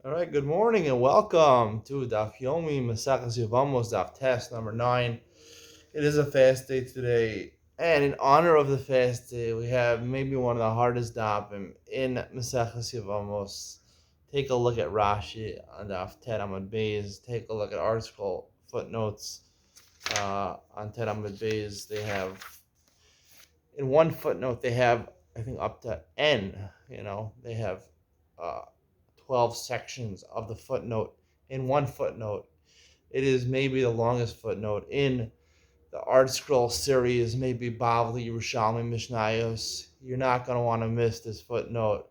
All right, good morning and welcome to Daf Yevamos Daf Test number 9. It is a fast day today, and in honor of the fast day, we have maybe one of the hardest dafim in Maseches Yevamos. Take a look at Rashi on Daf Tet Amud Beis. Take a look at article footnotes on Tet Amud Beis. They have in one footnote they have I think up to N. They have uh, 12 sections of the footnote in one footnote. It is maybe the longest footnote in the Art Scroll series, maybe Bavli, Yerushalmi, Mishnayos. You're not going to want to miss this footnote.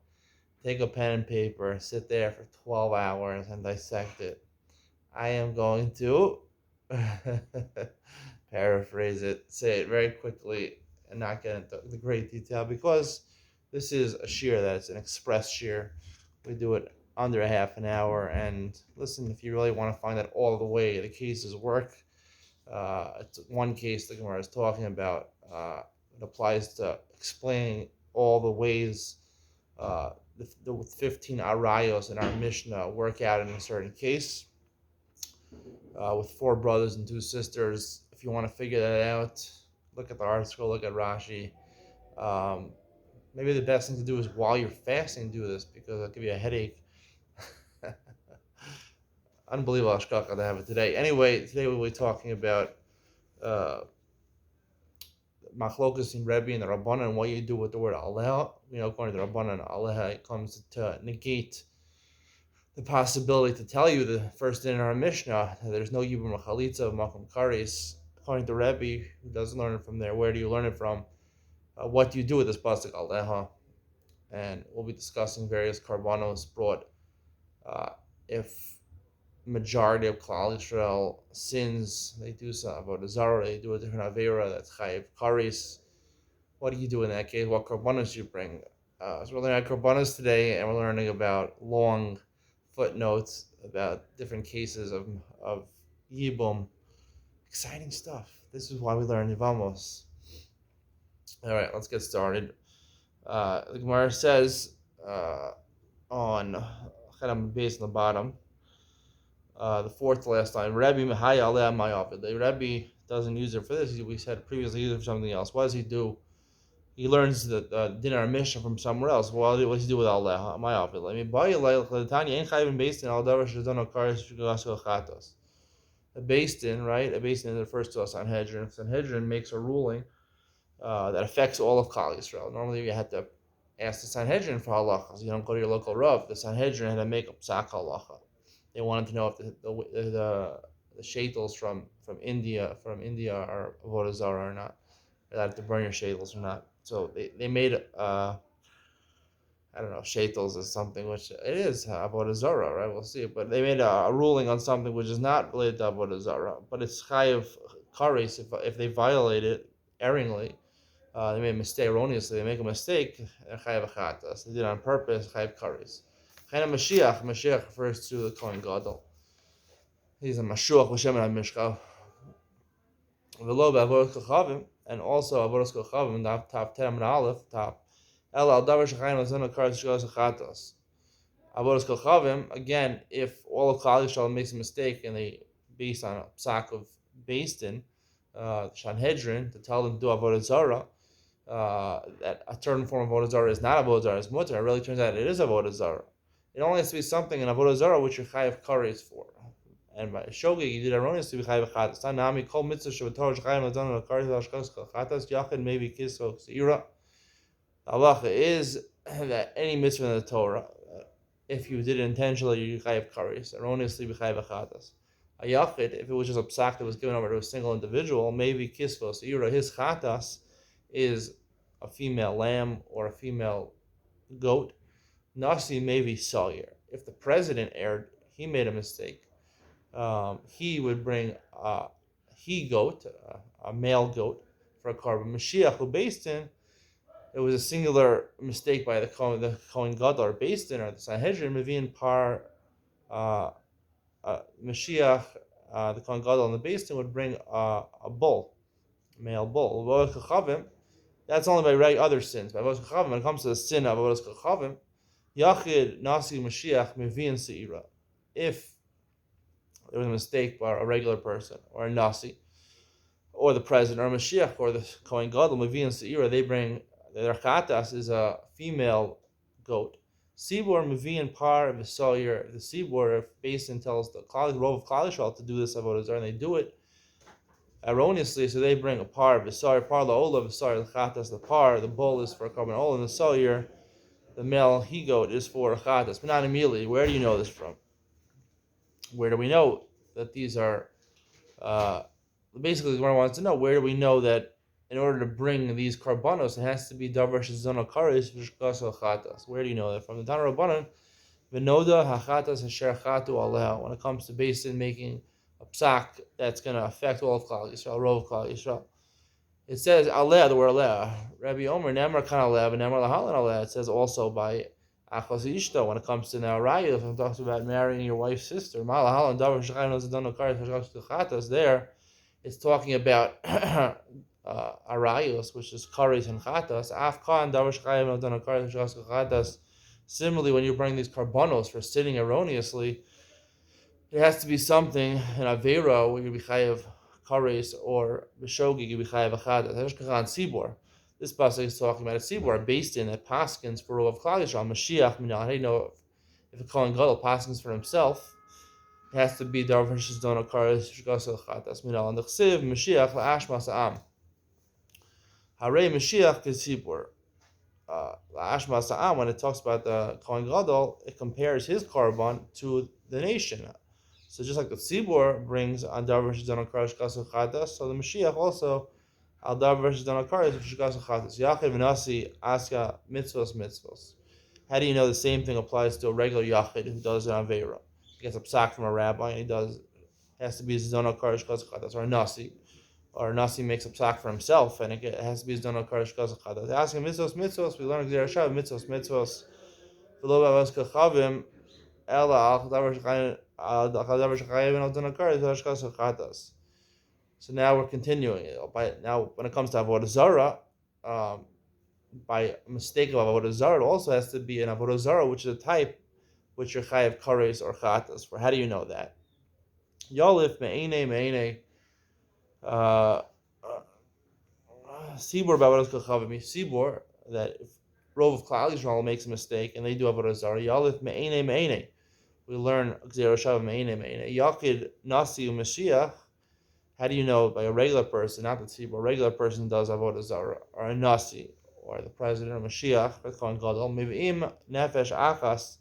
Take a pen and paper, sit there for 12 hours and dissect it. I am going to paraphrase it, say it very quickly, and not get into the great detail because this is a shear that's an express shear. We do it under a half an hour. And listen, if you really want to find out all the way the cases work, it's one case the Gemara is talking about. It applies to explaining all the ways the 15 arayos in our Mishnah work out in a certain case. With 4 brothers and 2 sisters. If you want to figure that out, look at the article, look at Rashi. Maybe the best thing to do is while you're fasting, do this because it'll give you a headache. Unbelievable hashkacha to have it today. Anyway, today we'll be talking about machlokas in Rebbe and the Rabbanan and what you do with the word aleha. According to the Rabbanan, aleha it comes to negate the possibility to tell you the first in our Mishnah there's no yibum chalitza of makom kares. According to Rebbe, who doesn't learn it from there, where do you learn it from? What do you do with this pasuk aleha? And we'll be discussing various karbanos brought if majority of Klal Yisrael sins, they do some avodah zarah, they do a different avera that's chayiv kares. What do you do in that case? What karbanos do you bring? So we're learning about karbanos today, and we're learning about long footnotes about different cases of yibum. Exciting stuff. This is why we learn Yevamos. All right, let's get started. The Gemara says on base on the bottom, the fourth last line, Rabbi Mehaya Aleh Mayavid. The Rabbi doesn't use it for this. We said previously he used it for something else. What does he do? He learns the Dinar Mishnah from somewhere else. What does he do with Allah? My outfit. I mean, a Basin, right? A Basin refers to a Sanhedrin. Sanhedrin makes a ruling that affects all of Klal Yisrael. Normally, you had to ask the Sanhedrin for halachas. You don't go to your local rav. The Sanhedrin had to make a psak halacha. They wanted to know if the shaitels from India are avodah zarah or not. They had to burn your shaitels or not. So they made I don't know, shaitels is something which it is avodah zarah, right? We'll see. But they made a ruling on something which is not related to avodah zarah, but it's chayiv kares if they violate it erringly. They made a mistake erroneously. They make a mistake. Chayiv achatas. They did it on purpose. Chayiv kares. Chayiv Mashiach. Mashiach refers to the Kohen Gadol. He's a Mashuach Hashem and Mishkav. V'lo be'avodas kochavim. And also avodas kochavim, top 10 and aleph, top. El al davar shechayim l'zon kares shgos achatos. Avodas kochavim, again, if all of Klal Yisrael makes a mistake and they based on a psak of Basin, Sanhedrin, to tell them to do avodah zarah, that a certain form of avodah zarah is not avodah zarah, it's mutter. It really turns out it is avodah zarah. It only has to be something in avodah zarah which you're chayiv kares for. And by shogeg, you did erroneously be chayiv chatas. Tanami kol mitzvah shevator shechayim l'zon kares l'ashkos chatas yachid maybe kisro seira. The halacha is that any mitzvah in the Torah, if you did it intentionally, you chayiv kares. Erroneously be chayiv chatas. A yachid, if it was just a psak that was given over to a single individual, maybe kisro seira. His chatas is a female lamb or a female goat. Nasi maybe sawyer. If the president erred, he made a mistake. He would bring a he-goat, a male goat, for a carbon. Mashiach, who based in, it was a singular mistake by the Kohen Gadol, or based in, or the Sanhedrin, Mevin par Mashiach, the Kohen Gadol and the based in would bring a bull, a male bull. That's only by other sins. By Avodas Kochavim, when it comes to the sin of Avodas Kochavim, Yachid Nasi Mashiach Mevian Seira. If there was a mistake by a regular person or a Nasi, or the president, or Mashiach, or the Kohen Gadol, Mevian Seira, they bring their chatas is a female goat. Sibor Mevian Par V'Sawyer. The Sibor, if Basin tells the Rov of Klal Yisrael to do this avodah zarah, and they do it erroneously, so they bring a par V'Sawyer, par la'ola V'Sawyer, the chatas, the par, the bull is for carbon oil, and the Sawyer, the male he goat, is for chatas. But not immediately. Where do you know this from? Where do we know that these are? Basically, what I wants to know, where do we know that in order to bring these karbanos, it has to be davar shezon kares v'shkas chatas? Where do you know that from? The Tana Rabbanan, v'noda hachatas hasher chatu aleha. When it comes to basin making a psak that's going to affect all of Klal Yisrael, rov of Klal Yisrael, it says aleha, the word aleha. Rabbi Omer nemar kan aleha v'nemar lahalan aleha. It says also by achos ishto when it comes to now raya. If it talks about marrying your wife's sister, malahalan davar shechayim zedon kares v'shkas chatas. There, it's talking about arayos, which is kares and chatas. Afkan davar shechayim zedon kares v'shkas chatas. Similarly, when you bring these karbanos for sitting erroneously, it has to be something in avera where you be chayav kares, or b'shogi you be chayav chatas. Hashkachan sibor. This pasuk is talking about a sibor, based in that paskins for rov of Klal Yisrael. Mashiach minal. How do you know if a Kohen Gadol paskins for himself? It has to be davar shezon kares v'shkas chatas minal. And the chsiv Mashiach la'ashmas ha'am. Harei Mashiach kesibor. La'ashmas ha'am, when it talks about the Kohen Gadol, it compares his korban to the nation. So just like the Tzibor brings on davar shezon kares v'shkas chatas, so the Mashiach also al davar shezon kares v'shkas chatas. Yachid v'nasi aska mitzvos. How do you know the same thing applies to a regular yachid who does an avera? He gets a psak from a rabbi, and has to be zona karesh chatas, or a nasi makes a psak for himself, and it has to be zona karesh chatas. They ask him mitzvos. We learn gzera shav mitzvos. V'lo b'avos kachavim ela al davar shechayim al zona karesh v'shkas chatas. So now we're continuing. Now, when it comes to avodah zarah, by a mistake of avodah zarah, it also has to be an avodah zarah, which is a type which you're chayav kares or chatas for. How do you know that? Yolif me'ene sibor b'avodas kachavim. Sibor, that if rov of Klal Yisrael makes a mistake and they do avodah zarah, yolif me'ene. We learn gzera shav me'ene. Yakid nasi u'mashiach. How do you know by a regular person, not the sibor, a regular person does avodah zarah, or a nasi, or the president, or Mashiach, or Kohen Gadol, miv'im nefesh achas.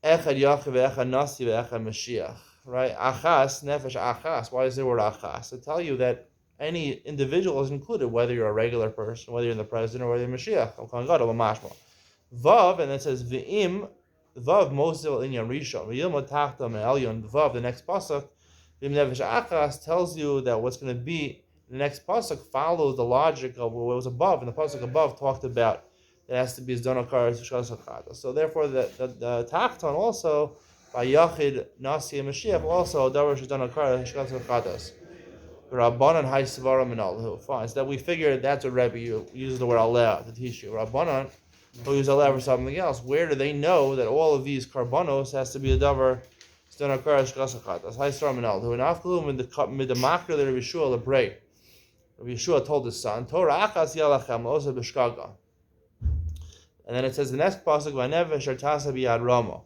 Echad Yachiv, Echad Nasi, Echad Mashiach. Right? Achas, Nefesh Achas. Why is there word Achas? To tell you that any individual is included, whether you're a regular person, whether you're the president, or whether you're Mashiach. Vav, and it says V'im, Vav Mosel Inyan Rishon. V'yilmod Tachta Me'elyon. Vav, the next pasuk, V'im Nefesh Achas, tells you that what's going to be, the next pasuk follows the logic of what was above, and the pasuk above talked about it has to be Zdona Kares V'shkas Chatas. So therefore, the Tachton also by Yachid Nasi and Mashiach also Davar Zdona Kares V'shkas Chatas. Rabbanan Hai Svara Minal. Fine. So that we figure that's what Rebbe uses the word Aleh to teach you. Rabbanan who use Aleh for something else. Where do they know that all of these karbanos has to be a Davar Zdona Kares V'shkas Chatas? Hai Svara Minal. Who in Afkalum with the Makra the Rabbi Yeshua Lebrei. Rabbi Yeshua told his son, Torah Achas Yalachem Osa B'Shkaga. And then it says the next pasuk, "Vanevesh artasa biyad rama."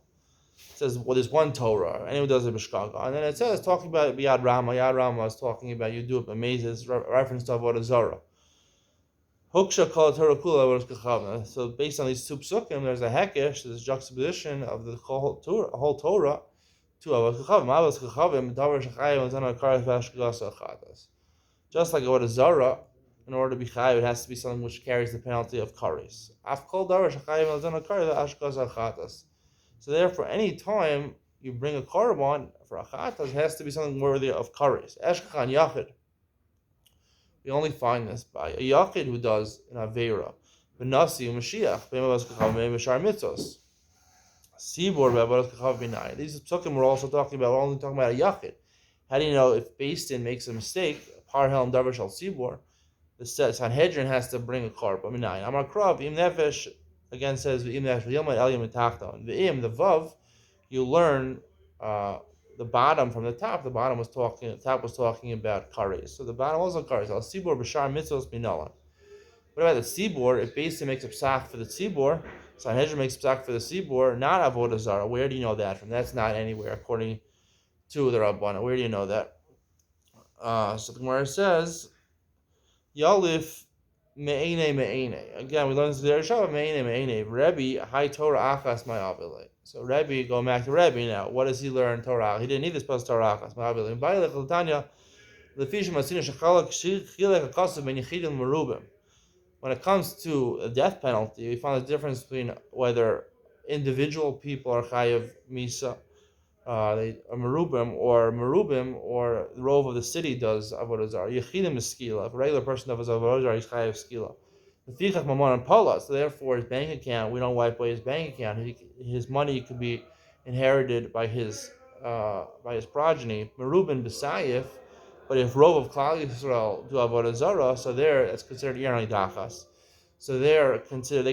It says, well, there's one Torah. Anyone does it b'shkaga. And then it says, talking about biyad rama. Yad rama is talking about you do it b'mezes, reference to avodah zarah. Huksha kol Torah kula avodas kachavim. So based on these two psukim, there's a hekesh, there's a juxtaposition of the whole Torah to avodas kachavim. Avodas kachavim davar shechayim zana kares v'ashkas achatas. Just like avodah zarah, in order to be chayiv, it has to be something which carries the penalty of kares. So therefore, any time you bring a korban for a chatas, it has to be something worthy of kares. Eshkachan yachid. We only find this by a yachid who does an avera. V'nasi u'mashiach b'mavas kachav b'shar mitzvos. Sibor b'mavas kachav b'nai. These psukim we're also talking about. We're only talking about a yachid. How do you know if Basin makes a mistake? Par helm davar shal sibor. The Sanhedrin has to bring a korban. Amar krav im nefesh again says the the vav, you learn the bottom from the top. The top was talking about kares. So the bottom also kares. Al sibor b'shar mitzvos minala. What about the Sibor? It basically makes a psak for the Sibor. Sanhedrin makes a psak for the Sibor, not Avodah Zarah. Where do you know that from? That's not anywhere, according to the Rabbana. Where do you know that? So the Gemara says, Yalif me'ene me'ene. Again, we learned this there. Shabbat me'ene me'ene. Rebbe, high Torah achas ma'avile. So Rebbe, going back to Rebbe now. What does he learn Torah? He didn't need this plus Torah achas ma'avile. Ba'ilech l'tanya, l'fish masina shechalak chilek akasav ben yechidim merubim. When it comes to a death penalty, we found the difference between whether individual people are chayav misa, they are merubim, or the rove of the city does avodah zarah. Yechidim is skila. If a regular person does avodah zarah, he's chayav skila. The fichach mamon and pala. So therefore, his bank account, we don't wipe away his bank account. His money could be inherited by his progeny. Merubim b'sayif. But if rov of Klal Yisrael do avodah zarah, so there it's considered irani dachas. So they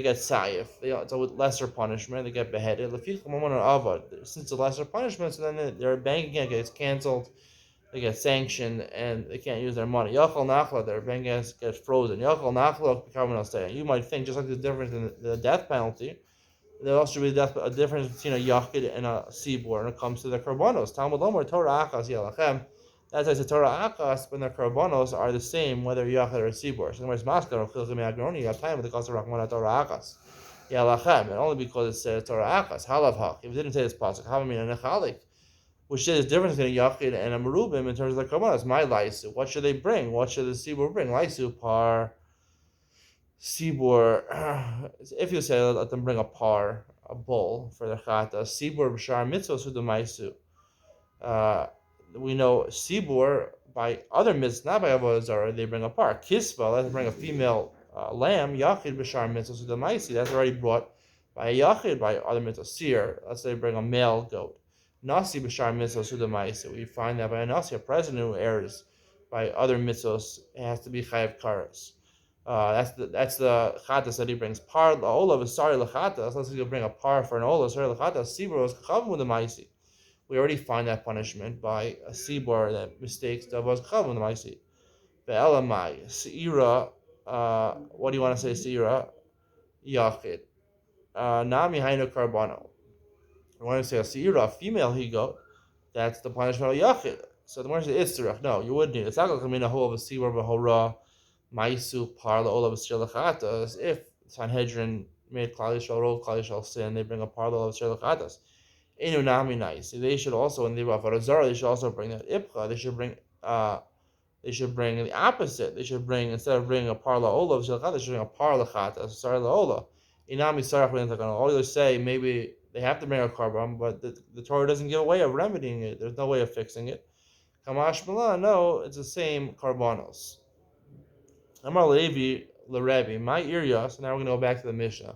get sayif. It's a lesser punishment. They get beheaded. Since it's a lesser punishment, so then their bank account gets canceled. They get sanctioned and they can't use their money. Yachal nachla, their bank account gets frozen. Yachal nachla, you might think just like the difference in the death penalty, there also should be a difference between a yachid and a sibor when it comes to the karbanos. Talmud Lomar Torah achas yalachem. That's why the Torah Akas, when the Karbanos are the same, whether Yachid or Sibor. So, there's Maskar or Chilchim Yagroni, you have time with the Kasar Rahman Torah Akas. Yalachem, and only because it says Torah Akas, Halav Hak. If it didn't say this pasuk, Havamin and Nechalik, which says the difference between a Yachid and a Merubim in terms of the Karbanos. My Laisu, what should they bring? What should the Sibor bring? Laisu, par, Sibor, if you say let them bring a bull for the Chata, Sibor, B'shar, Mitzvah, Sudamaisu. We know Sibor by other mitzvahs, not by avodah zarah, they bring a par. Kisva, let's bring a female lamb. Yachid b'shar mitzvahs udamaisi. That's already brought by a yachid by other mitzvahs. Seer, let's say bring a male goat. Nasi b'shar mitzvahs udamaisi. We find that by a nasi, a president who heirs by other mitzvahs, it has to be chayav karas. That's the chatas that he brings. Par la'olav is sorry l'chatas. Let's say you bring a par for an olav sorry l'chatas. Sibor is chav udamaisi. We already find that punishment by a sibor that mistakes davos chavon ma'isi. Ve'elamai seira. What do you want to say seira? Yachid. Nami hainu karbano. I want to say a seira, a female he goat. That's the punishment of yachid. So the one says itzrach. No, you wouldn't need it. It's not going to come in a whole of a sibor b'hora maisu parla olav shelachatas. If Sanhedrin made Klal Yisrael roll Klal Yisrael sin, they bring a parla olav shelachatas. They should also, when they bring avodah zarah, they should also bring that ipcha. They should bring the opposite. They should bring, instead of bringing a parla olav, they should bring a parla chata, sorry la ola. Inami sarach. All you say, maybe they have to bring a carbon, but the Torah doesn't give a way of remedying it. There's no way of fixing it. Kamash Mala, no, it's the same carbonos. Amar Levi l'Rebbe, my area. So now we're going to go back to the Mishnah.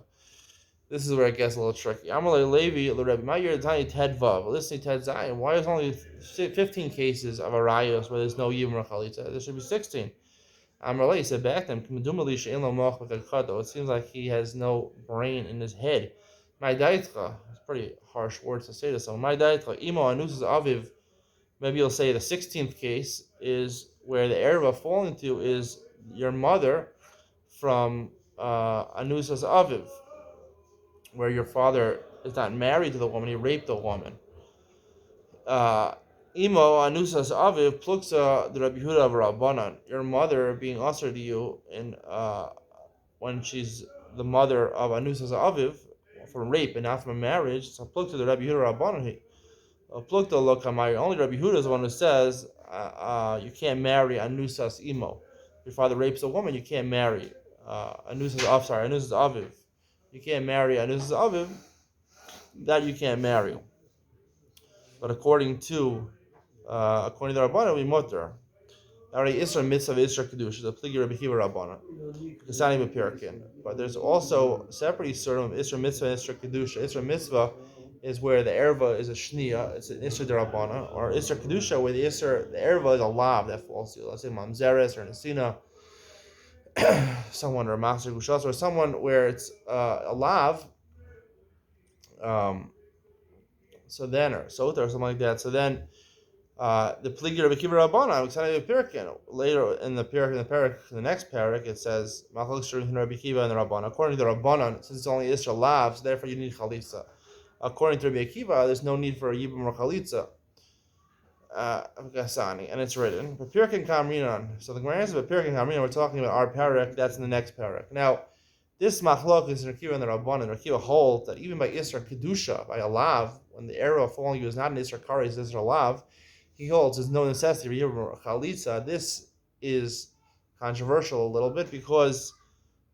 This is where it gets a little tricky. Amalei Levi l'Rebbe. My year tiny Ted Vav. Listening Ted Zion. Why is only 15 cases of arayos where there's no yibum chalitza? There should be 16. Amalei said back then, it seems like he has no brain in his head. My daitra. It's pretty harsh words to say to someone. My daitra. Imo anusas aviv. Maybe you'll say the 16th case is where the erva falling to is your mother from anusas aviv, where your father is not married to the woman, he raped the woman. Imo anusas aviv pluksa the Rabbi Yehuda of Rabbanan. Your mother being usher to you in when she's the mother of anusas aviv from rape and not from marriage. So pluksa the Rabbi Yehuda Rabbanan. Plukta lokamai. Only Rabbi Yehuda is the one who says you can't marry anusas imo. Your father rapes a woman, you can't marry anusas aviv. You can't marry anusas aviv. That you can't marry. But according to the Rabbanan, we mutter. Already Isra mitzvah Isra kedusha, the pligi Rabbi Kiva Rabbanan. It's not even pirkin. But there's also separate Isra of Isra mitzvah and Isra kedusha. Isra mitzvah is where the erva is a shnia, it's an Isra derabana, or Isra kedusha where the erva is a lav that falls to you. Let's say mamzeres or nesina. someone or a master gushas or someone where it's a lav, um, so then or sota or something like that. So then the pligi Rabbi Kiva Rabbana, excited Pirkin. Later in the parak, the next parak, it says Machlok Shrim Rabbi Kiva and the Rabbana. According to the Rabbana, since it's only Isra lav, so therefore you need chalitza. According to Rabbi Akiva, there's no need for a yibum or chalitza. And it's written. Pirkin Kamrinan. So the Gemara answers Pirkin Kamrinan. We're talking about our parak. That's in the next parak. Now, this machlok is Rakiva and the Rabbanan. Rakiva holds that even by Isra Kedusha, by a lav, when the arrow falling you is not an Isra Kari, it's Isra lav, he holds there's no necessity for yibum or chalitza. This is controversial a little bit because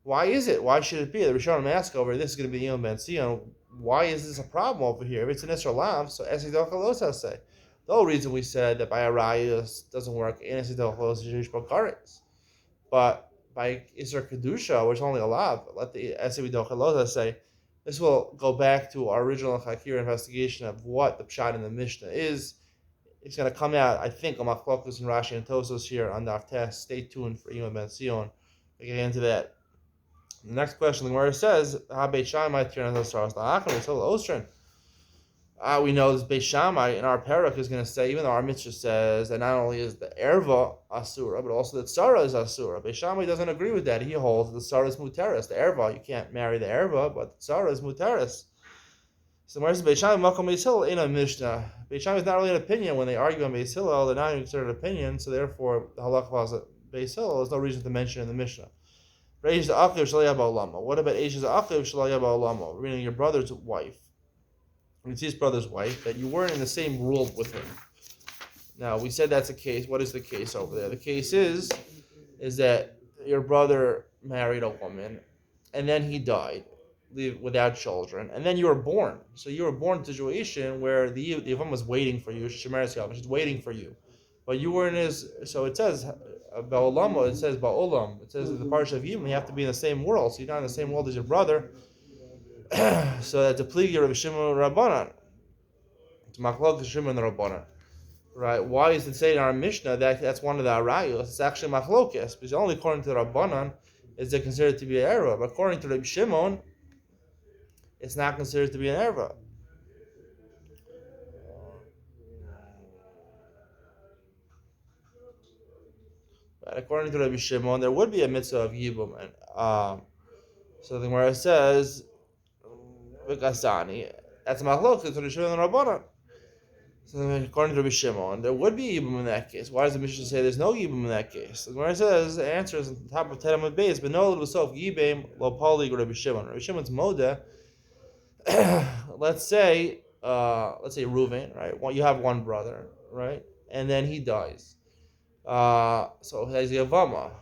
why is it? Why should it be? The Rishonim ask over this is going to be Yom Ben Sion. Why is this a problem over here? If it's an Isra lav, so Esidol Chalosa say. The whole reason we said that by a rayas doesn't work in Esidol Chalosa Yish Bakaris. But by Isra Kedusha, which is only a lav, let the Esidol Chalosa say, this will go back to our original Chakir investigation of what the Pshat in the Mishnah is. It's going to come out, I think, on Machlokus and Rashi and Tosos here on Daf Test. Stay tuned for Yom Ben Sion. We'll get into that. The next question, the Gemara says, "Ha Beit Shammai tirnas asras la'achar so ostrin." We know this Beit Shammai in our parak is going to say, even though our mitzvah says that not only is the erva asura, but also the tzara is asura. Beit Shammai doesn't agree with that. He holds the tzara is muteris. The erva, you can't marry the erva, but the tzara is muteris. So whereas Beit Shammai makom Beis Hillel in a Mishnah, Beit Shammai is not really an opinion. When they argue on Beis Hillel, they're not even considered an opinion. So therefore, the halakha was that Beis Hillel is no reason to mention in the Mishnah. What about Eishes Achiv Shalaya Ba'olamo? Meaning your brother's wife. When it's his brother's wife, that you weren't in the same rule with him. Now, we said that's the case. What is the case over there? The case is that your brother married a woman, and then he died without children, and then you were born. So you were born in a situation where the Yevamos was waiting for you. She's waiting for you. But you were in his, so it says, Ba'olamo, it says Ba'olam. It says in the Parsha of Yibum, you have to be in the same world. So you're not in the same world as your brother. So that's a pligi Rabbi Shimon Rabbanan. It's Machlok Shimon Rabbanan. Right? Why is it saying in our Mishnah that that's one of the arayos? It's actually Machlokes, because only according to the Rabbanan is it considered to be an erva. But according to Rabbi Shimon, it's not considered to be an erva. But according to Rabbi Shimon, there would be a mitzvah of Yibum. And so the Gemara says, V'kasani, that's Machlokes, it's Rabbi Shimon and Rabbanan. So according to Rabbi Shimon, there would be Yibum in that case. Why does the Mishnah say there's no Yibum in that case? The Gemara says, the answer is on top of Tedamud Beis, but no, it was so Yibim, lo Pali, Rabbi Shimon. Rabbi Shimon's Moda, let's say Reuven, right? Well, you have one brother, right? And then he dies. So he has Yevamos.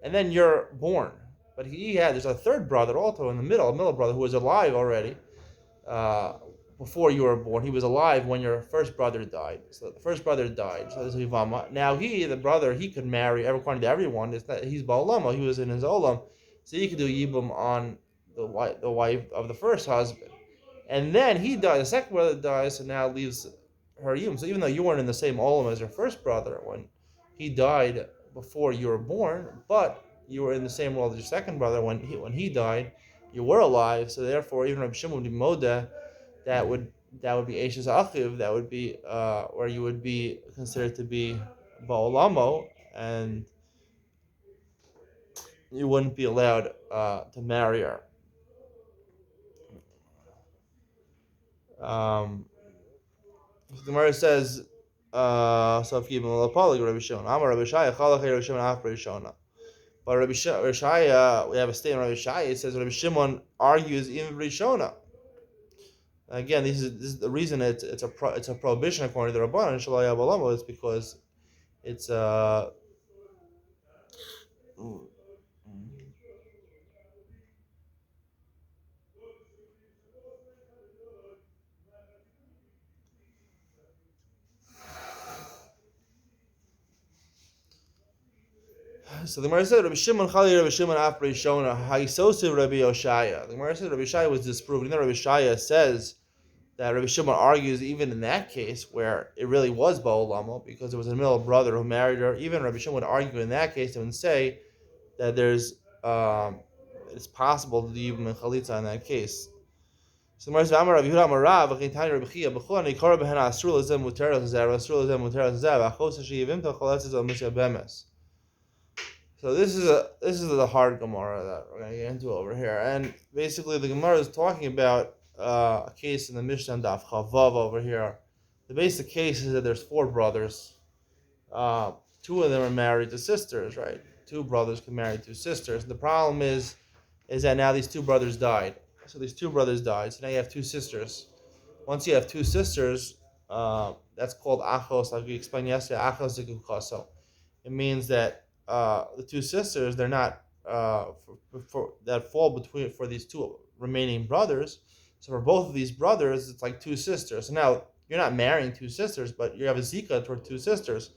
And then you're born. But there's a third brother also in the middle brother who was alive already. Before you were born, he was alive when your first brother died. So the first brother died. So there's Yevamos. Now the brother, he could marry according to everyone. It's that he's Ba'olamo. He was in his olam, so he could do Yibum on the wife of the first husband. And then he died. The second brother dies, so now leaves her Yibum. So even though you weren't in the same olam as your first brother when he died before you were born, but you were in the same world as your second brother when he died, you were alive. So therefore, even Rabbi Shimon would be Moda. That would be Eishes Achiv. That would be where you would be considered to be Ba'olamo, and you wouldn't be allowed to marry her. The Gemara says, so if you Lapali, Rabbi Shimon, Amar Rabbi Shaya, Chalach Rabbi Shimon, Af Rabbi Shona. But Rabbi Shaya, we have a statement. Rabbi Shaya, it says Rabbi Shimon argues even Rabbi Shona. Again, this is the reason it's a prohibition according to the Rabbanan. Shalaya B'olamo is because it's so the Gemara said Rabbi Shimon Chali Rabbi Shimon Af Rabbi Shona Haisosiv Rabbi Yoshaya. The Gemara said Rabbi Shaya was disproven. Rabbi Shaya says that Rabbi Shimon argues even in that case where it really was Ba'olamo because it was a middle brother who married her. Even Rabbi Shimon would argue in that case and say that there's it's possible to do Yibum and Chalitza in that case. So the Gemara Amar Rav Yehuda Amar Rav V'chein Rav Chia B'chol Nikor B'hen Asur L'zem Muter L'zeh Asur L'zem Muter L'zeh V'achos Sheyivim T'choletz L'zem Yevamos. So this is the hard Gemara that we're going to get into over here, and basically the Gemara is talking about a case in the Mishnah Daf Chavav over here. The basic case is that there's 4 brothers. 2 of them are married to sisters, right? 2 brothers can marry 2 sisters. The problem is that now these 2 brothers died. So these 2 brothers died. So now you have 2 sisters. Once you have 2 sisters, that's called achos, like we explained yesterday, achos zikukaso. It means that the 2 sisters, they're not that fall between for these 2 remaining brothers. So for both of these brothers, it's like 2 sisters. So now you're not marrying 2 sisters, but you have a zika toward 2 sisters.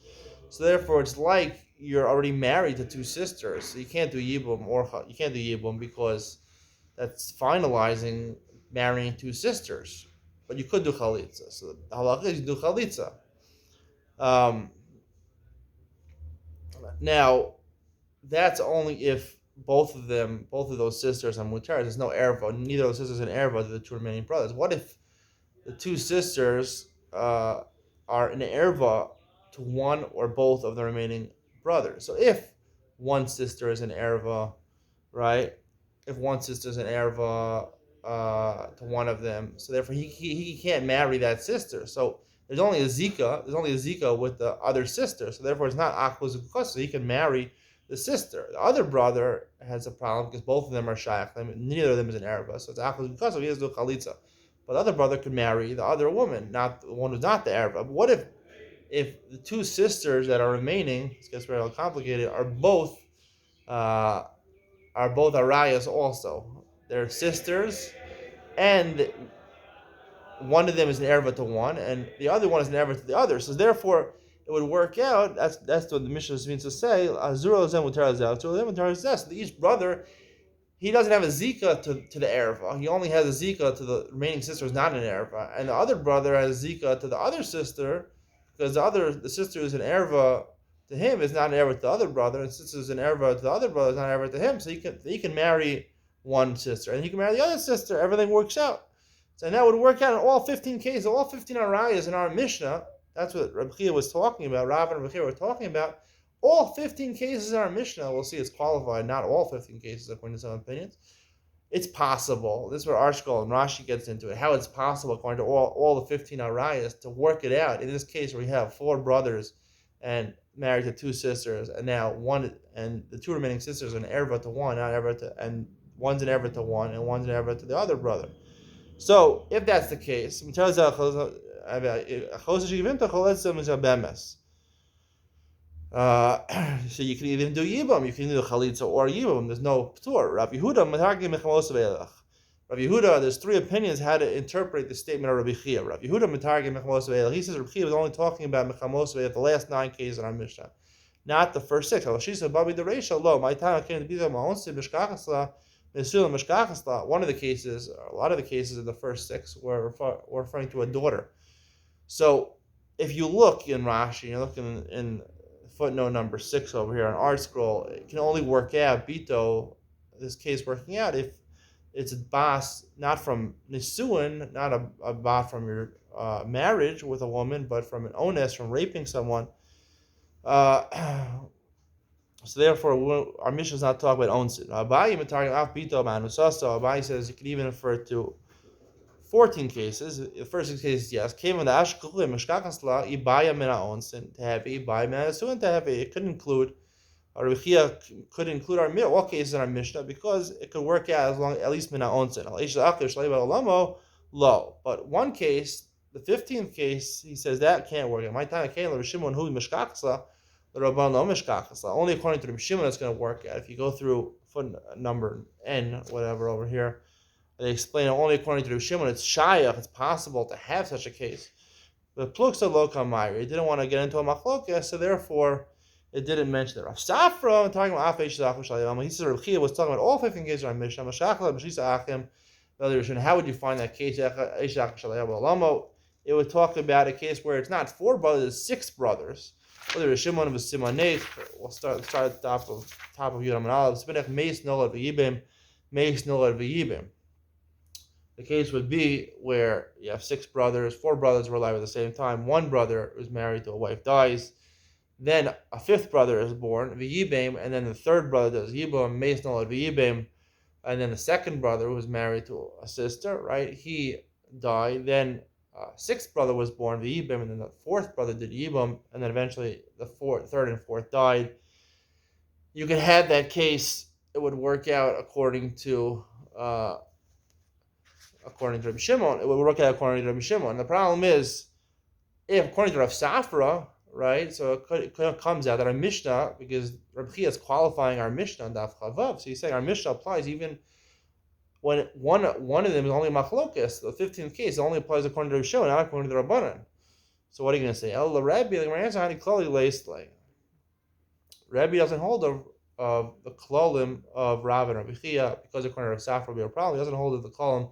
So therefore, it's like you're already married to 2 sisters. So you can't do yibum because that's finalizing marrying 2 sisters. But you could do chalitza. So the halakha is you do chalitza. Now, that's only if both of those sisters are mutar. There's no erva. Neither of those sisters are an erva to the 2 remaining brothers. What if the 2 sisters are an erva to one or both of the remaining brothers? So if one sister is an erva, right? If one sister is an erva to one of them, so therefore he can't marry that sister. So there's only a zika with the other sister. So therefore it's not achos ukos. So he can marry the sister. The other brother has a problem because both of them are shaykh. Neither of them is an erva. So it's achos ukos. So he has to do chalitza. But the other brother could marry the other woman, not the one who's not the erva. But what if the 2 sisters that are remaining, this gets very complicated, are both arayas also? They're sisters, and one of them is an erva to one, and the other one is an erva to the other. So therefore, it would work out. That's what the Mishnah means to say. So each brother, he doesn't have a zika to the erva. He only has a zika to the remaining sister who's not an erva, and the other brother has a zika to the other sister, because the sister who's an erva to him is not an erva to the other brother, and since is an erva to the other brother is not an erva to him, so he can marry one sister, and he can marry the other sister. Everything works out. So that would work out in all 15 cases, all 15 arayas in our Mishnah. That's what Rabbi Chia was talking about. Rav and Rabbi Chia were talking about. All 15 cases in our Mishnah, we'll see it's qualified, not all 15 cases according to some opinions. It's possible. This is where Arshkol and Rashi gets into it. How it's possible, according to all the 15 arayas, to work it out. In this case, where we have 4 brothers and married to 2 sisters, and now one and the 2 remaining sisters are an erva to one, not erva to, and one's an erva to one, and one's an erva to the other brother. So if that's the case, so you can even do yibum, you can do chalitza or yibum. There's no ptur. Rav Yehuda, there's 3 opinions how to interpret the statement of Rabbi Chia. Rav Yehuda, he says Rabbi Chia was only talking about mechamos the last 9 cases in our Mishnah, not the first 6. She said, "Babi the Reisha lo, my time came to be the ma'onsi b'shkachasla, mesulam b'shkachasla." One of the cases, or a lot of the cases in the first 6 were referring to a daughter. So if you look in Rashi, you look in footnote number 6 over here on our scroll, it can only work out, Bito, this case working out, if it's a bas, not from Nisuin, not a bas from your marriage with a woman, but from an ones, from raping someone. So therefore, our mission is not talking about onsin. Abayi says you can even refer to 14 cases. The first 6 cases, yes. Came in the Ashkulim, Meshkakasla, Ibaya Mina Onsin, Tehevi, Ibaya Mina Suin Tehevi. It could include, or Ruchia could include all cases in our Mishnah because it could work out as long at least Mina Onsin. Low. But one case, the 15th case, he says that can't work. At my time, it came to Shimon Hu Meshkakasla, the Rabban Lo Meshkakasla. Only according to Shimon it's going to work out. If you go through foot number N, whatever over here, they explain it only according to Rav Shimon. It's shayach. It's possible to have such a case. But pluksa lo kamayri. It didn't want to get into a machloka, so therefore it didn't mention it. Rav Safra talking about afeish zachu shalayam. He says Rav Chia was talking about all 15 cases on Mishnah. Mashachla b'shisa achim. How would you find that case? It would talk about a case where it's not 4 brothers, it's 6 brothers. Whether it's Shimon of Simonech, we'll start at the top of Yudam and Aleph. Simonech Meis Nolad V'Yibim, Meis Nolad V'Yibim. The case would be where you have 6 brothers, 4 brothers were alive at the same time. One brother who's married to a wife dies. Then a 5th brother is born, V'Yibim, and then the 3rd brother does Yibam, Meis Nolad V'Yibim. And then the 2nd brother who was married to a sister, right? He died. Then 6th brother was born, V'Yibim, and then the 4th brother did Yibam, and then eventually the 3rd and 4th died. You could have that case; it would work out according to Rabbi Shimon. It would work out according to Rabbi Shimon. The problem is, if according to Rav Safra, right? So it comes out that our Mishnah, because Rabbi Chia is qualifying our Mishnah on Daf Chavav, so he's saying our Mishnah applies even when one of them is only machlokas. The 15th case only applies according to Rabbi Shimon, not according to the Rabbanan. So what are you going to say? El Rabbi, the answer how klali leistlay. Rabbi doesn't hold of the klolim of Rav and Rabbi Chia because according to Rav Safra would be a problem. He doesn't hold of the klolim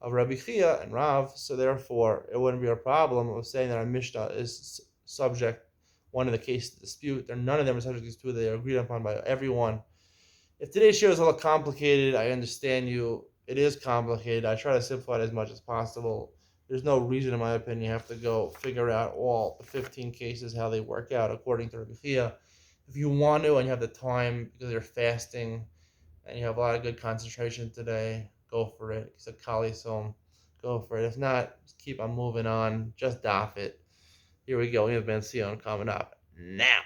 of Rabbi Chia and Rav, so therefore it wouldn't be a problem of saying that our Mishnah is subject one of the cases to dispute. None of them are subject to dispute. They are agreed upon by everyone. If today's show is a little complicated, I understand you. It is complicated. I try to simplify it as much as possible. There's no reason, in my opinion, you have to go figure out all the 15 cases, how they work out according to Rabbi Chia. If you want to and you have the time because you're fasting and you have a lot of good concentration today, go for it. It's a Kali Som. Go for it. If not, just keep on moving on. Just Daf It. Here we go. We have Ben Sion coming up now.